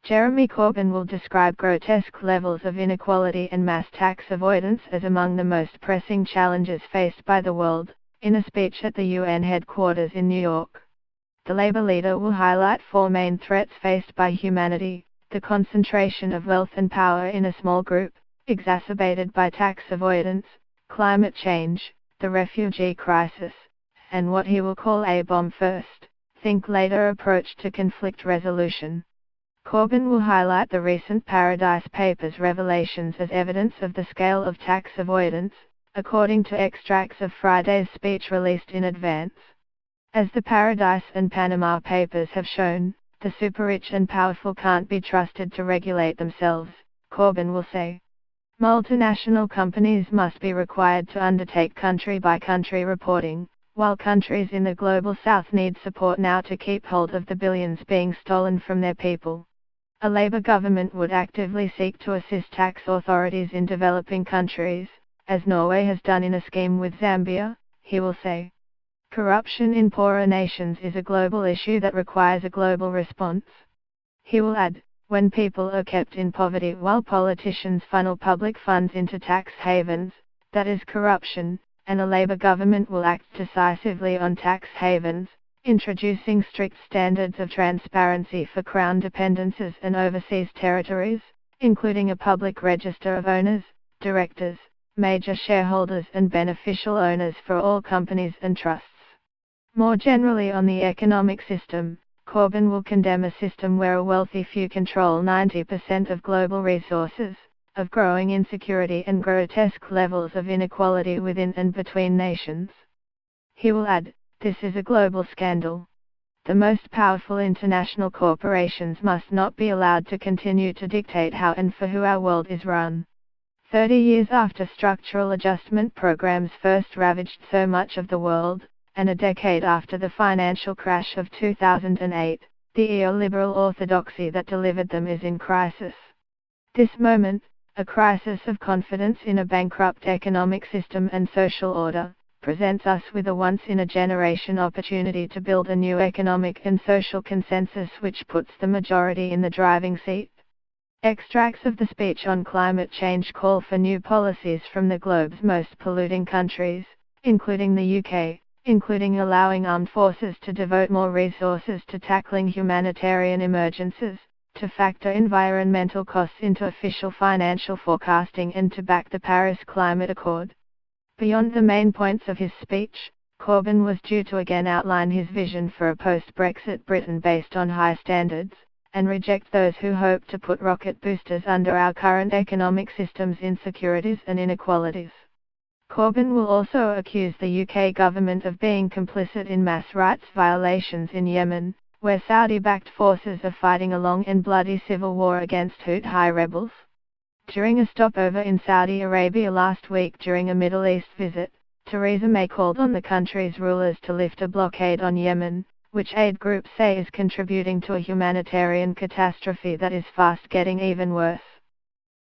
Jeremy Corbyn will describe grotesque levels of inequality and mass tax avoidance as among the most pressing challenges faced by the world, in a speech at the UN headquarters in New York. The Labour leader will highlight four main threats faced by humanity: the concentration of wealth and power in a small group, exacerbated by tax avoidance; climate change; the refugee crisis; and what he will call a bomb first, think later approach to conflict resolution. Corbyn will highlight the recent Paradise Papers revelations as evidence of the scale of tax avoidance, according to extracts of Friday's speech released in advance. As the Paradise and Panama Papers have shown, the super-rich and powerful can't be trusted to regulate themselves, Corbyn will say. Multinational companies must be required to undertake country-by-country reporting, while countries in the global south need support now to keep hold of the billions being stolen from their people. A Labour government would actively seek to assist tax authorities in developing countries, as Norway has done in a scheme with Zambia, he will say. Corruption in poorer nations is a global issue that requires a global response. He will add, when people are kept in poverty while politicians funnel public funds into tax havens, that is corruption, and a Labour government will act decisively on tax havens, introducing strict standards of transparency for Crown dependencies and overseas territories, including a public register of owners, directors, major shareholders and beneficial owners for all companies and trusts. More generally on the economic system, Corbyn will condemn a system where a wealthy few control 90% of global resources, of growing insecurity and grotesque levels of inequality within and between nations. He will add, this is a global scandal. The most powerful international corporations must not be allowed to continue to dictate how and for who our world is run. 30 years after structural adjustment programs first ravaged so much of the world, and a decade after the financial crash of 2008, the neoliberal orthodoxy that delivered them is in crisis. This moment, a crisis of confidence in a bankrupt economic system and social order, presents us with a once-in-a-generation opportunity to build a new economic and social consensus which puts the majority in the driving seat. Extracts of the speech on climate change call for new policies from the globe's most polluting countries, including the UK, including allowing armed forces to devote more resources to tackling humanitarian emergencies, to factor environmental costs into official financial forecasting and to back the Paris Climate Accord. Beyond the main points of his speech, Corbyn was due to again outline his vision for a post-Brexit Britain based on high standards, and reject those who hope to put rocket boosters under our current economic system's insecurities and inequalities. Corbyn will also accuse the UK government of being complicit in mass rights violations in Yemen, where Saudi-backed forces are fighting a long and bloody civil war against Houthi rebels. During a stopover in Saudi Arabia last week during a Middle East visit, Theresa May called on the country's rulers to lift a blockade on Yemen, which aid groups say is contributing to a humanitarian catastrophe that is fast getting even worse.